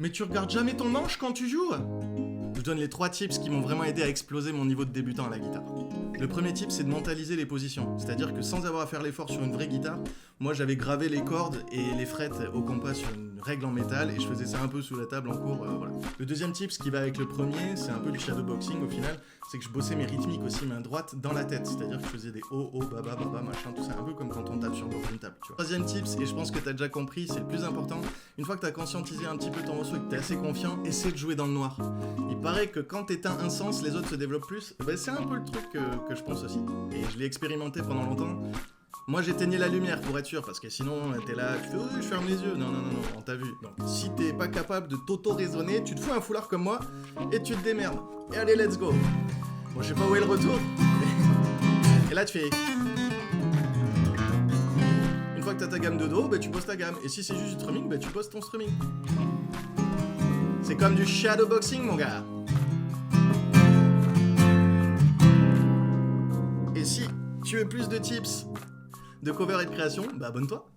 Mais tu regardes jamais ton manche quand tu joues? Je donne les 3 tips qui m'ont vraiment aidé à exploser mon niveau de débutant à la guitare. Le premier tip, c'est de mentaliser les positions. C'est-à-dire que sans avoir à faire l'effort sur une vraie guitare, moi j'avais gravé les cordes et les frettes au compas sur une règle en métal et je faisais ça un peu sous la table en cours, voilà. Le deuxième tip, ce qui va avec le premier, c'est un peu du shadowboxing au final, c'est que je bossais mes rythmiques aussi main droite dans la tête. C'est-à-dire que je faisais des oh, oh, baba, baba, machin, tout ça, un peu comme quand on tape sur une table, tu vois. Troisième tips, et je pense que t'as déjà compris, c'est le plus important, une fois que t'as conscientisé un petit peu ton morceau et que t'es assez confiant, essaie de jouer dans le noir. Il paraît que quand t'éteins un sens, les autres se développent plus. Ben, c'est un peu le truc que je pense aussi. Et je l'ai expérimenté pendant longtemps. Moi j'éteignais la lumière pour être sûr, parce que sinon t'es là, tu fais oui, je ferme les yeux. Non, on t'a vu. Donc si t'es pas capable de t'auto-raisonner, tu te fous un foulard comme moi et tu te démerdes. Et allez, let's go. Bon, je sais pas où est le retour. Et là tu fais. Une fois que t'as ta gamme de Do, ben, tu poses ta gamme. Et si c'est juste du strumming, ben, tu poses ton strumming. C'est comme du shadowboxing, mon gars. Et si tu veux plus de tips de cover et de création, bah abonne-toi.